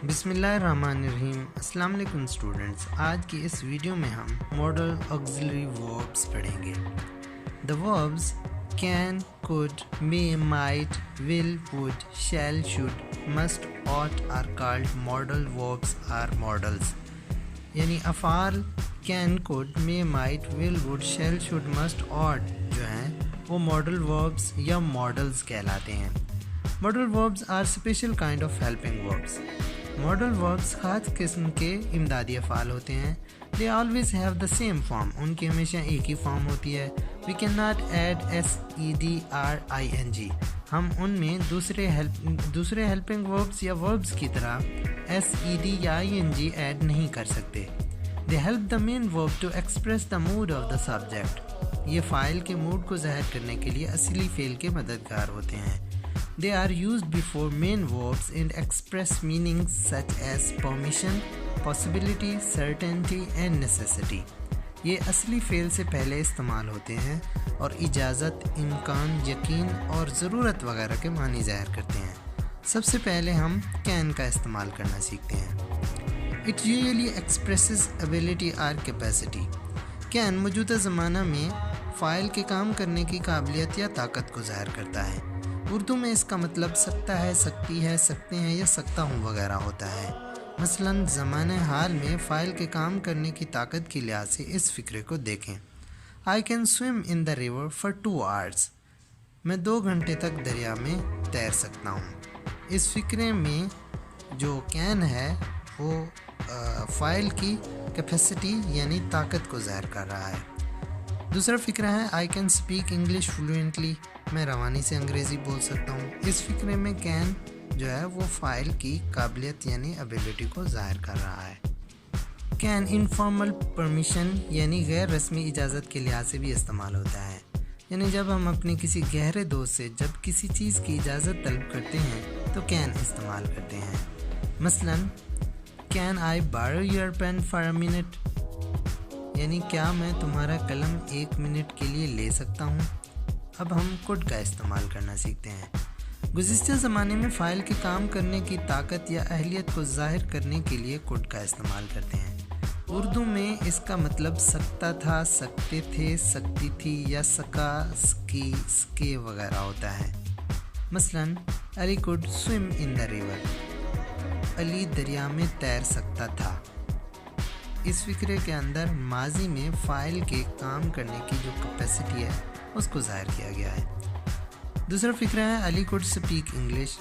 بسم اللہ الرحمن الرحیم۔ السلام علیکم اسٹوڈنٹس، آج کی اس ویڈیو میں ہم ماڈل آگزیلری وربس پڑھیں گے۔ The verbs can, could, may, might, will, would, shall, should, must, ought are called modal verbs or modals۔ یعنی افعال can, could, may, might, will, would, shall, should, must, ought جو ہیں وہ model verbs یا modals کہلاتے ہیں۔ Modal verbs are special kind of helping verbs. Modal verbs خاص قسم کے امدادی افعال ہوتے ہیں۔ They always have the same form, ان کی ہمیشہ ایک ہی فارم ہوتی ہے۔ We can not add SEDRING، ہم ان میں دوسرے ہیلپنگ وربس یا وربس کی طرح SED یا ING ایڈ نہیں کر سکتے۔ They help the main verb to express the mood of the subject, یہ فاعل کے موڈ کو ظاہر کرنے کے لیے اصلی فعل کے مددگار ہوتے ہیں۔ They are used before main verbs and express meanings such as permission, possibility, certainty and necessity۔ یہ اصلی فعل سے پہلے استعمال ہوتے ہیں اور اجازت، امکان، یقین اور ضرورت وغیرہ کے معنی ظاہر کرتے ہیں۔ سب سے پہلے ہم can کا استعمال کرنا سیکھتے ہیں۔ It usually expresses ability or capacity۔ can موجودہ زمانہ میں فاعل کے کام کرنے کی قابلیت یا طاقت کو ظاہر کرتا ہے۔ اردو میں اس کا مطلب سکتا ہے، سکتی ہے، سکتے ہیں یا سکتا ہوں وغیرہ ہوتا ہے۔ مثلاً زمانہ حال میں فاعل کے کام کرنے کی طاقت کے لحاظ سے اس فقرے کو دیکھیں۔ I can swim in the river for 2 hours۔ میں 2 گھنٹے تک دریا میں تیر سکتا ہوں۔ اس فقرے میں جو can ہے وہ فاعل کی کیپیسٹی یعنی طاقت کو ظاہر کر رہا ہے۔ دوسرا فقرہ ہے I can speak English fluently، میں روانی سے انگریزی بول سکتا ہوں۔ اس فقرے میں can جو ہے وہ فاعل کی قابلیت یعنی ابیلٹی کو ظاہر کر رہا ہے۔ can انفارمل پرمیشن یعنی غیر رسمی اجازت کے لحاظ سے بھی استعمال ہوتا ہے، یعنی جب ہم اپنے کسی گہرے دوست سے جب کسی چیز کی اجازت طلب کرتے ہیں تو can استعمال کرتے ہیں۔ مثلاً can I borrow your pen for a minute، یعنی کیا میں تمہارا قلم 1 منٹ کے لیے لے سکتا ہوں۔ اب ہم could کا استعمال کرنا سیکھتے ہیں۔ گزشتہ زمانے میں فاعل کے کام کرنے کی طاقت یا اہلیت کو ظاہر کرنے کے لیے could کا استعمال کرتے ہیں۔ اردو میں اس کا مطلب سکتا تھا، سکتے تھے، سکتی تھی یا سکا، سکی، سکے وغیرہ ہوتا ہے۔ مثلاً علی could swim in the river، علی دریا میں تیر سکتا تھا۔ اس فقرے کے اندر ماضی میں فاعل کے کام کرنے کی جو کیپیسٹی ہے اس کو ظاہر کیا گیا ہے۔ دوسرا فقرہ ہے علی could speak English،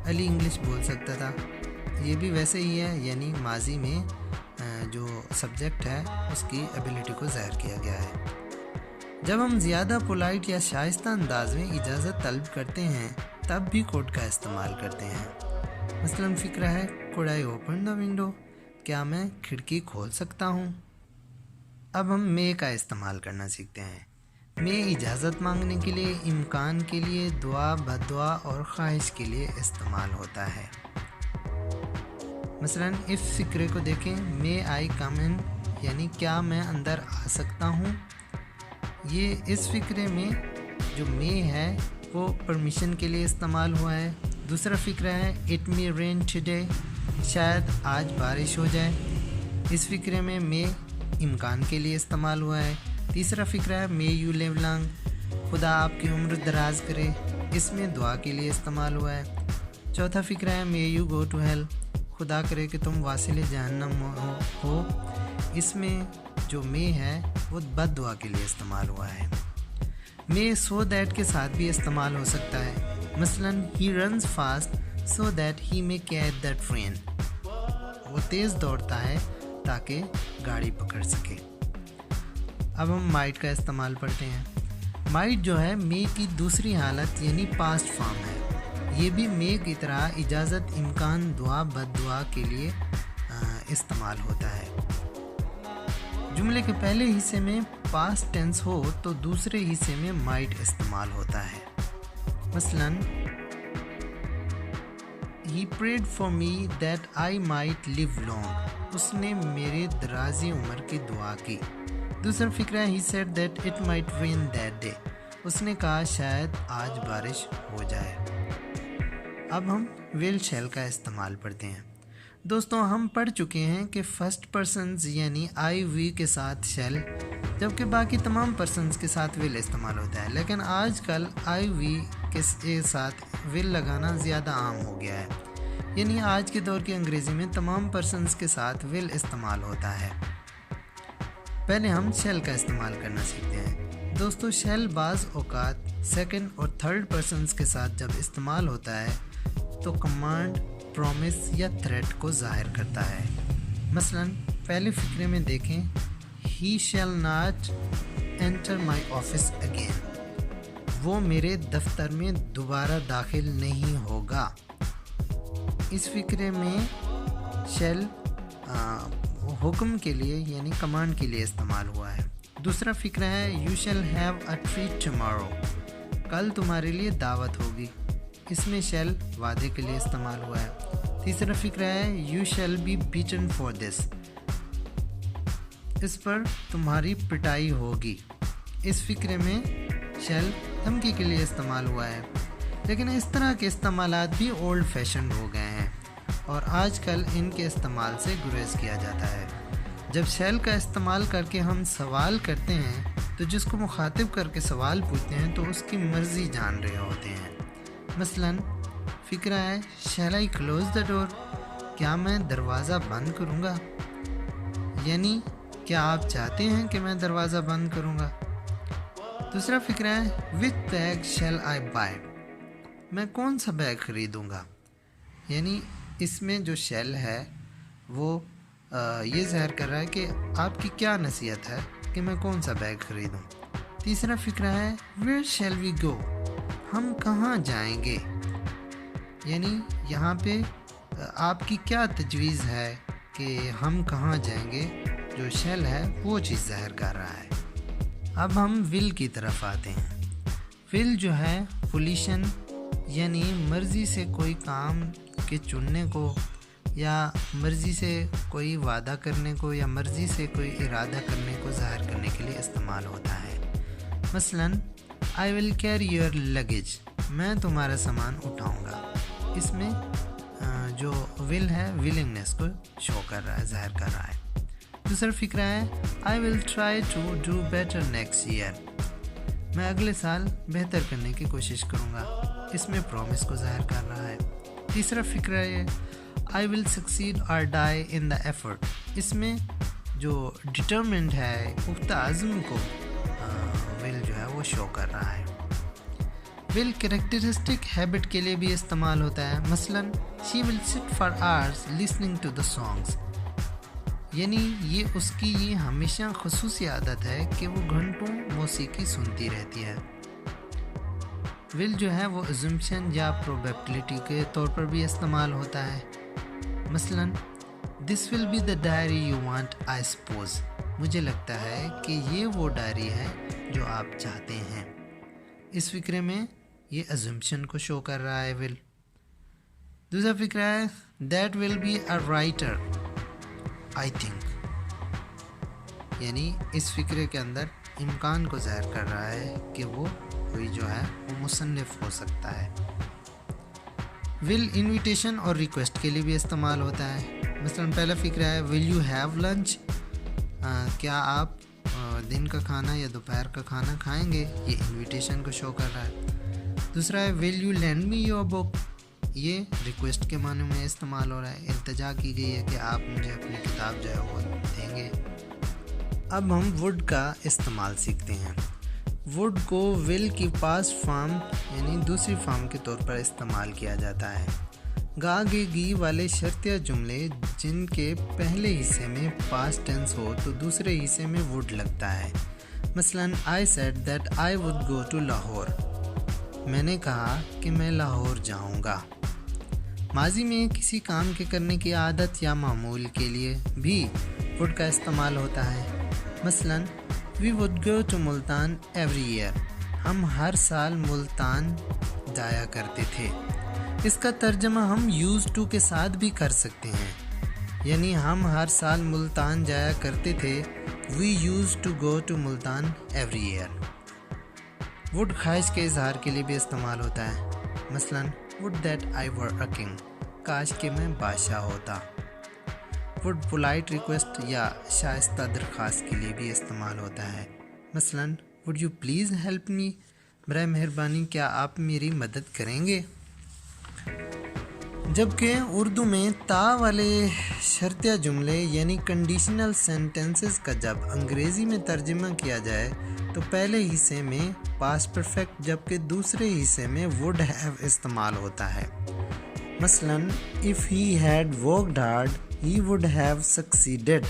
Ali English بول سکتا تھا۔ یہ بھی ویسے ہی ہے، یعنی ماضی میں جو سبجیکٹ ہے اس کی ایبیلٹی کو ظاہر کیا گیا ہے۔ جب ہم زیادہ پولائٹ یا شائستہ انداز میں اجازت طلب کرتے ہیں تب بھی could کا استعمال کرتے ہیں۔ مثلاً فقرہ ہے could I open the window، کیا میں کھڑکی کھول سکتا ہوں۔ اب ہم may کا استعمال کرنا سیکھتے ہیں۔ may اجازت مانگنے کے لیے، امکان کے لیے، دعا، بدعا اور خواہش کے لیے استعمال ہوتا ہے۔ مثلاً اس فقرے کو دیکھیں، may I come in، یعنی کیا میں اندر آ سکتا ہوں۔ یہ اس فقرے میں جو may ہے وہ پرمیشن کے لیے استعمال ہوا ہے۔ دوسرا فقرہ ہے it may rain today، شاید آج بارش ہو جائے۔ اس فقرے میں may امکان کے لیے استعمال ہوا ہے۔ تیسرا فقرہ ہے may you live long، خدا آپ کی عمر دراز کرے، اس میں دعا کے لیے استعمال ہوا ہے۔ چوتھا فقرہ ہے may you go to hell، خدا کرے کہ تم واصل جہنم ہو، اس میں جو may ہے وہ بد دعا کے لیے استعمال ہوا ہے۔ may so that کے ساتھ بھی استعمال ہو سکتا ہے۔ مثلاً he runs fast so that he may catch the train، وہ تیز دوڑتا ہے تاکہ گاڑی پکڑ سکے۔ اب ہم might کا استعمال پڑھتے ہیں۔ might جو ہے may کی دوسری حالت یعنی past form ہے۔ یہ بھی may کی طرح اجازت، امکان، دعا، بد دعا کے لیے استعمال ہوتا ہے۔ جملے کے پہلے حصے میں past tense ہو تو دوسرے حصے میں might استعمال ہوتا ہے۔ مثلاً He prayed for me that I might live long، اس نے میرے درازی عمر کی دعا کی۔ دوسرا فقرہ ہے He said that it might rain that day، اس نے کہا شاید آج بارش ہو جائے۔ اب ہم will shall کا استعمال پڑھتے ہیں۔ دوستوں ہم پڑھ چکے ہیں کہ فرسٹ پرسنز یعنی آئی وی کے ساتھ شیل جبکہ باقی تمام پرسنز کے ساتھ ول استعمال ہوتا ہے، لیکن آج کل آئی وی کے ساتھ ول لگانا زیادہ عام ہو گیا ہے، یعنی آج کے دور کی انگریزی میں تمام پرسنز کے ساتھ ول استعمال ہوتا ہے۔ پہلے ہم شیل کا استعمال کرنا سیکھتے ہیں۔ دوستو شیل بعض اوقات سیکنڈ اور تھرڈ پرسنز کے ساتھ جب استعمال ہوتا ہے تو کمانڈ، پرومس یا تھریٹ کو ظاہر کرتا ہے۔ مثلا پہلے فقرے میں دیکھیں He shall not enter my office again، وہ میرے دفتر میں دوبارہ داخل نہیں ہوگا۔ اس فقرے میں شیل حکم کے لیے یعنی کمانڈ کے لیے استعمال ہوا ہے۔ دوسرا فقرہ ہے You shall have a treat tomorrow، کل تمہارے لیے دعوت ہوگی، اس میں شیل وعدے کے لیے استعمال ہوا ہے۔ تیسرا فقرہ ہے You shall be beaten for this، اس پر تمہاری پٹائی ہوگی، اس فقرے میں شیل دھمکی کے لیے استعمال ہوا ہے۔ لیکن اس طرح کے استعمالات بھی اولڈ فیشن ہو گئے ہیں اور آج کل ان کے استعمال سے گریز کیا جاتا ہے۔ جب شیل کا استعمال کر کے ہم سوال کرتے ہیں تو جس کو مخاطب کر کے سوال پوچھتے ہیں تو اس کی مرضی جان رہے ہوتے ہیں۔ مثلا فقرہ ہے Shall I close the door، کیا میں دروازہ بند کروں گا، یعنی کیا آپ چاہتے ہیں کہ میں دروازہ بند کروں گا۔ دوسرا فقرہ ہے Which bag shall I buy، میں کون سا بیگ خریدوں گا، یعنی اس میں جو شیل ہے وہ یہ ظاہر کر رہا ہے کہ آپ کی کیا نصیحت ہے کہ میں کون سا بیگ خریدوں۔ تیسرا فقرہ ہے Where shall we go، ہم کہاں جائیں گے، یعنی یہاں پہ آپ کی کیا تجویز ہے کہ ہم کہاں جائیں گے، جو شیل ہے وہ چیز ظاہر کر رہا ہے۔ اب ہم ول کی طرف آتے ہیں۔ ول جو ہے ولیشن یعنی مرضی سے کوئی کام کے چننے کو یا مرضی سے کوئی وعدہ کرنے کو یا مرضی سے کوئی ارادہ کرنے کو ظاہر کرنے کے لیے استعمال ہوتا ہے۔ مثلا I will carry your luggage، میں تمہارا سامان اٹھاؤں گا، اس میں جو ول ہے willingness کو شو کر رہا ہے، ظاہر کر رہا ہے۔ دوسرا فقرہ ہے I will try to do better next year، میں اگلے سال بہتر کرنے کی کوشش کروں گا، اس میں پرومس کو ظاہر کر رہا ہے۔ تیسرا فقرہ ہے I will succeed or die in the effort، اس میں جو determined ہے پختہ عزم کو ول جو ہے وہ شو کر رہا ہے۔ ول کریکٹرسٹک ہیبٹ کے لیے بھی استعمال ہوتا ہے۔ مثلا she will sit for hours listening to the songs، یعنی یہ اس کی یہ ہمیشہ خصوصی عادت ہے کہ وہ گھنٹوں موسیقی سنتی رہتی ہے۔ ول جو ہے وہ assumption یا probability کے طور پر بھی استعمال ہوتا ہے۔ مثلا This will be the diary you want I suppose، مجھے لگتا ہے کہ یہ وہ ڈائری ہے جو آپ چاہتے ہیں، اس فقرے میں یہ assumption کو شو کر رہا ہے ول۔ دوسرا فقرہ ہے That will be a writer I think، یعنی اس فقرے کے اندر امکان کو ظاہر کر رہا ہے کہ وہ کوئی جو ہے وہ مصنف ہو سکتا ہے۔ ول انویٹیشن اور ریکویسٹ کے لیے بھی استعمال ہوتا ہے۔ مثلا پہلا فقرہ ہے Will you have lunch، کیا آپ دن کا کھانا یا دوپہر کا کھانا کھائیں گے، یہ انویٹیشن کو شو کر رہا ہے۔ دوسرا ہے Will you lend me your book، یہ ریکویسٹ کے معنی میں استعمال ہو رہا ہے، التجا کی گئی ہے کہ آپ مجھے اپنی کتاب جو ہے وہ دیں گے۔ اب ہم وڈ کا استعمال سیکھتے ہیں۔ وڈ کو ول کی پاسٹ فارم یعنی دوسری فارم کے طور پر استعمال کیا جاتا ہے۔ گا گے گی والے شرطیہ جملے جن کے پہلے حصے میں پاسٹ ٹینس ہو تو دوسرے حصے میں وڈ لگتا ہے۔ مثلا I said that I would go to Lahore، میں نے کہا کہ میں لاہور جاؤں گا۔ ماضی میں کسی کام کے کرنے کی عادت یا معمول کے لیے بھی وڈ کا استعمال ہوتا ہے۔ مثلا We would go to Multan every year، ہم ہر سال ملتان جایا کرتے تھے۔ اس کا ترجمہ ہم used to کے ساتھ بھی کر سکتے ہیں، یعنی ہم ہر سال ملتان جایا کرتے تھے۔ We used to go to Multan every year۔ Would خواہش کے اظہار کے لیے بھی استعمال ہوتا ہے۔ مثلا would that I were a king، کاش کہ میں بادشاہ ہوتا۔ وڈ پولائٹ ریکویسٹ یا شائستہ درخواست کے لیے بھی استعمال ہوتا ہے. مثلاً would you please help me, برائے مہربانی کیا آپ میری مدد کریں گے. جبکہ اردو میں تا والے شرطیہ جملے یعنی کنڈیشنل سینٹنسز کا جب انگریزی میں ترجمہ کیا جائے تو پہلے حصے میں پاسٹ پرفیکٹ جبکہ دوسرے حصے میں would have استعمال ہوتا ہے. مثلاً if he had worked hard he would have succeeded،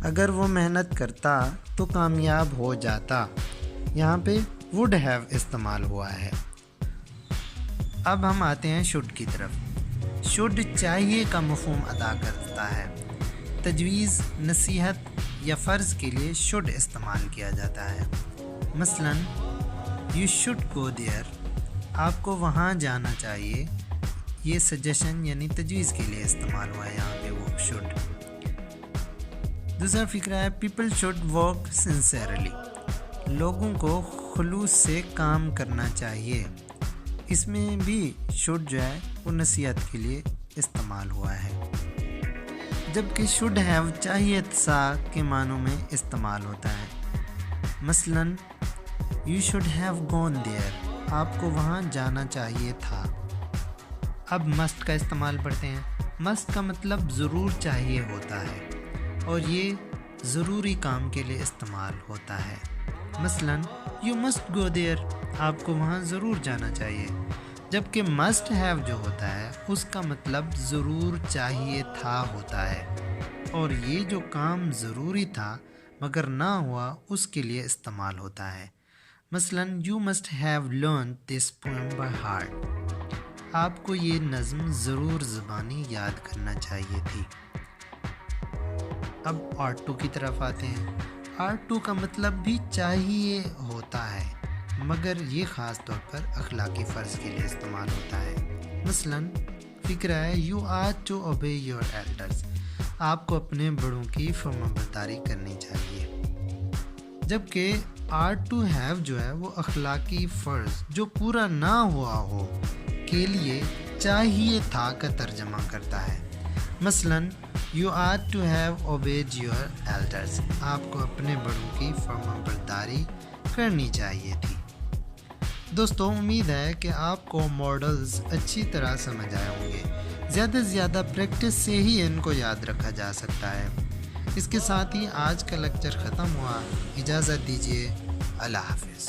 اگر وہ محنت کرتا تو کامیاب ہو جاتا. یہاں پہ would have استعمال ہوا ہے. اب ہم آتے ہیں should کی طرف. should چاہیے کا مفہوم ادا کرتا ہے. تجویز، نصیحت یا فرض کے لیے should استعمال کیا جاتا ہے. مثلاً you should go there، آپ کو وہاں جانا چاہیے. یہ سجیشن یعنی تجویز کے لیے استعمال ہوا ہے یہاں پہ وہ should. دوسرا فکرہ ہے people should work sincerely، لوگوں کو خلوص سے کام کرنا چاہیے. اس میں بھی should جو ہے وہ نصیحت کے لیے استعمال ہوا ہے. جبکہ should have چاہیے تھا کے معنوں میں استعمال ہوتا ہے. مثلاً you should have gone there، آپ کو وہاں جانا چاہیے تھا. اب must کا استعمال پڑھتے ہیں. must کا مطلب ضرور چاہیے ہوتا ہے اور یہ ضروری کام کے لیے استعمال ہوتا ہے. مثلاً you must go there، آپ کو وہاں ضرور جانا چاہیے. جبکہ must have جو ہوتا ہے اس کا مطلب ضرور چاہیے تھا ہوتا ہے اور یہ جو کام ضروری تھا مگر نہ ہوا اس کے لیے استعمال ہوتا ہے. مثلاً you must have learned this poem by heart، آپ کو یہ نظم ضرور زبانی یاد کرنا چاہیے تھی. اب part 2 کی طرف آتے ہیں. part 2 کا مطلب بھی چاہیے ہوتا ہے مگر یہ خاص طور پر اخلاقی فرض کے لیے استعمال ہوتا ہے. مثلاً فکرہ ہے you ought to obey your elders، آپ کو اپنے بڑوں کی فرمانبرداری کرنی چاہیے. جبکہ ought to have جو ہے وہ اخلاقی فرض جو پورا نہ ہوا ہو کے لیے چاہیے تھا کا ترجمہ کرتا ہے. مثلاً you ought to have obeyed your elders، آپ کو اپنے بڑوں کی فرمانبرداری کرنی چاہیے تھی. دوستو امید ہے کہ آپ کو ماڈلز اچھی طرح سمجھ آئے ہوں گے. زیادہ سے زیادہ پریکٹس سے ہی ان کو یاد رکھا جا سکتا ہے. اس کے ساتھ ہی آج کا لیکچر ختم ہوا. اجازت دیجیے. اللہ حافظ.